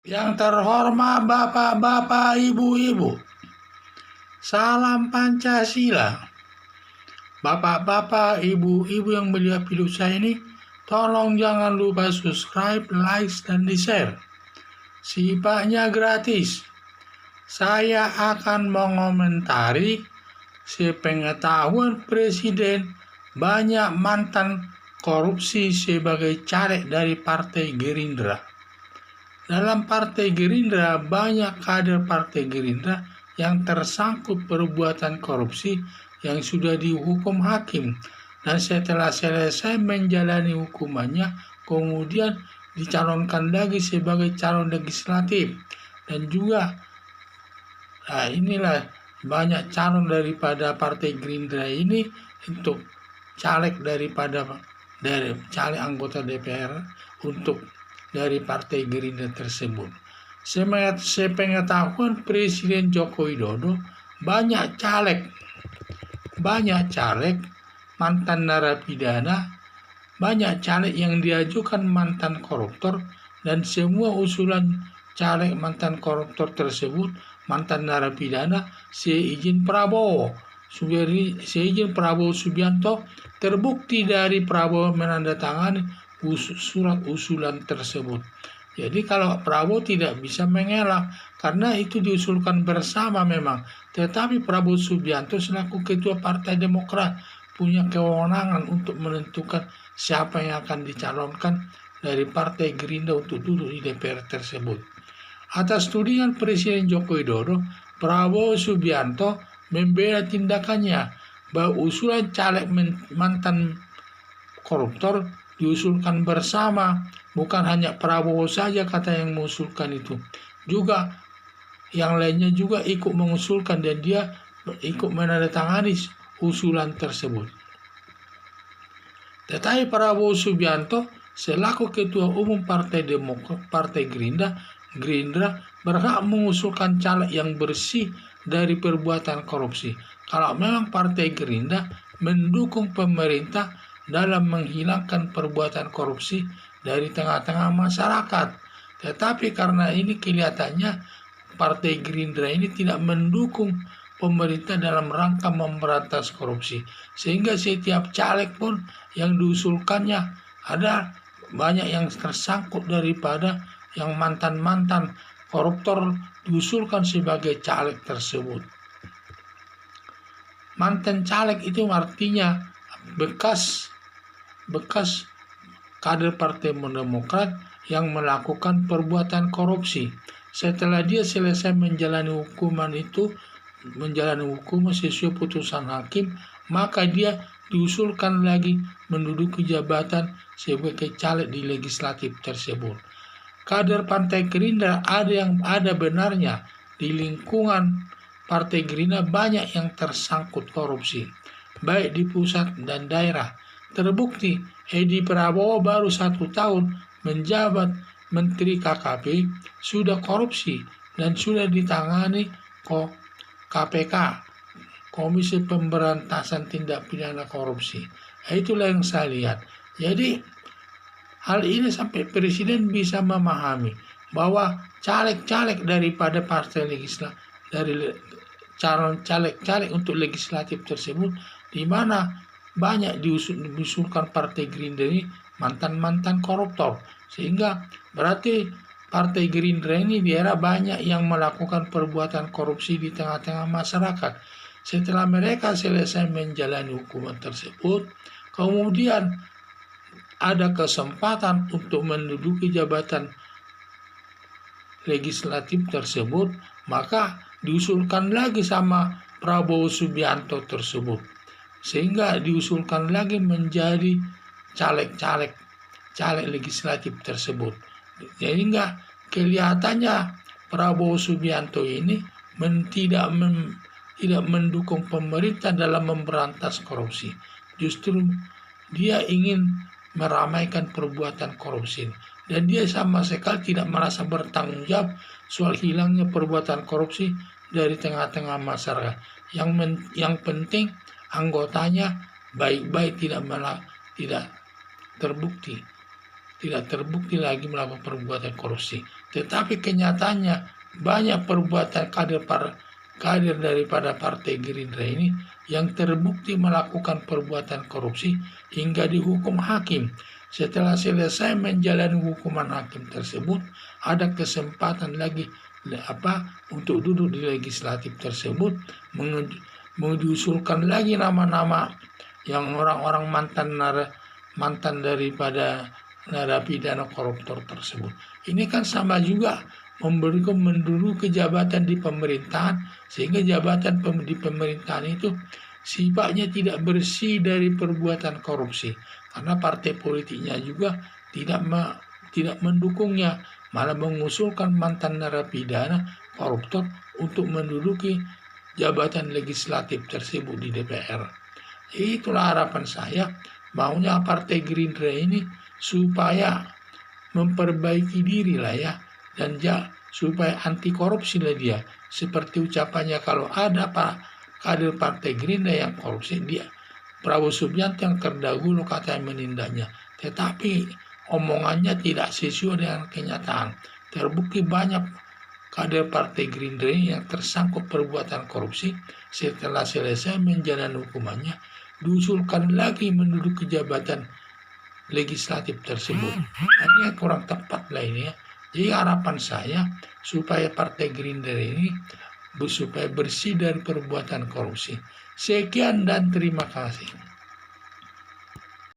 Yang terhormat Bapak-bapak, Ibu-ibu, salam Pancasila. Bapak-bapak, Ibu-ibu yang melihat video saya ini, tolong jangan lupa subscribe, like, dan di-share. Sifatnya gratis. Saya akan mengomentari sepengetahuan Presiden banyak mantan korupsi sebagai caleg dari Partai Gerindra. Dalam Partai Gerindra, banyak kader Partai Gerindra yang tersangkut perbuatan korupsi yang sudah dihukum hakim, dan setelah selesai menjalani hukumannya, kemudian dicalonkan lagi sebagai calon legislatif. Dan juga, inilah banyak calon daripada Partai Gerindra ini untuk caleg dari caleg anggota DPR untuk dari Partai Gerindra tersebut. Sepengetahuan Presiden Joko Widodo, banyak caleg mantan narapidana, banyak caleg yang diajukan mantan koruptor, dan semua usulan caleg mantan koruptor tersebut, mantan narapidana, seizin Prabowo Subianto, terbukti dari Prabowo menandatangani surat usulan tersebut. Jadi kalau Prabowo tidak bisa mengelak karena itu diusulkan bersama memang. Tetapi Prabowo Subianto selaku ketua Partai Demokrat punya kewenangan untuk menentukan siapa yang akan dicalonkan dari Partai Gerindra untuk duduk di DPR tersebut. Atas tudingan Presiden Joko Widodo, Prabowo Subianto membela tindakannya bahwa usulan caleg mantan koruptor diusulkan bersama, bukan hanya Prabowo saja kata yang mengusulkan itu, juga yang lainnya juga ikut mengusulkan dan dia ikut menandatangani usulan tersebut. Tetapi Prabowo Subianto selaku ketua umum Partai Gerindra berhak mengusulkan caleg yang bersih dari perbuatan korupsi. Kalau memang Partai Gerindra mendukung pemerintah dalam menghilangkan perbuatan korupsi dari tengah-tengah masyarakat. Tetapi karena ini kelihatannya Partai Gerindra ini tidak mendukung pemerintah dalam rangka memberantas korupsi. Sehingga setiap caleg pun yang diusulkannya ada banyak yang tersangkut daripada yang mantan-mantan koruptor diusulkan sebagai caleg tersebut. Mantan caleg itu artinya bekas kader Partai Demokrat yang melakukan perbuatan korupsi. Setelah dia selesai menjalani hukuman sesuai putusan hakim, maka dia diusulkan lagi menduduki jabatan sebagai caleg di legislatif tersebut. Kader Partai Gerindra ada benarnya di lingkungan Partai Gerindra banyak yang tersangkut korupsi, baik di pusat dan daerah. Terbukti Edi Prabowo baru 1 tahun menjabat Menteri KKP sudah korupsi dan sudah ditangani KPK, Komisi Pemberantasan Tindak Pidana Korupsi. Itulah yang saya lihat. Jadi hal ini sampai Presiden bisa memahami bahwa caleg-caleg daripada partai legislatif, dari calon caleg-caleg untuk legislatif tersebut, di mana banyak diusulkan Partai Gerindra ini mantan-mantan koruptor, sehingga berarti Partai Gerindra ini di era banyak yang melakukan perbuatan korupsi di tengah-tengah masyarakat. Setelah mereka selesai menjalani hukuman tersebut, kemudian ada kesempatan untuk menduduki jabatan legislatif tersebut, maka diusulkan lagi sama Prabowo Subianto tersebut, sehingga diusulkan lagi menjadi caleg legislatif tersebut. Jadi kelihatannya Prabowo Subianto ini tidak mendukung pemerintah dalam memberantas korupsi. Justru dia ingin meramaikan perbuatan korupsi, dan dia sama sekali tidak merasa bertanggung jawab soal hilangnya perbuatan korupsi dari tengah-tengah masyarakat. Yang penting anggotanya baik-baik, tidak terbukti lagi melakukan perbuatan korupsi. Tetapi kenyataannya banyak perbuatan kader daripada Partai Gerindra ini yang terbukti melakukan perbuatan korupsi hingga dihukum hakim. Setelah selesai menjalani hukuman hakim tersebut, ada kesempatan lagi untuk duduk di legislatif tersebut, mengusulkan lagi nama-nama yang orang-orang mantan daripada narapidana koruptor tersebut. Ini kan sama juga memberikan menduduki jabatan di pemerintahan, sehingga jabatan di pemerintahan itu sifatnya tidak bersih dari perbuatan korupsi, karena partai politiknya juga tidak mendukungnya, malah mengusulkan mantan narapidana koruptor untuk menduduki jabatan legislatif tersebut di DPR. Itulah harapan saya, maunya Partai Gerindra ini supaya memperbaiki diri lah ya, dan supaya anti korupsi lah dia. Seperti ucapannya, kalau ada kader Partai Gerindra yang korupsi, dia Prabowo Subianto yang terdahulu katanya menindaknya, tetapi omongannya tidak sesuai dengan kenyataan. Terbukti banyak kader Partai Gerindra yang tersangkut perbuatan korupsi, setelah selesai menjalani hukumannya diusulkan lagi menduduki jabatan legislatif tersebut. Hanya kurang tepat lah ini ya. Jadi harapan saya supaya Partai Gerindra ini supaya bersih dari perbuatan korupsi. Sekian dan terima kasih.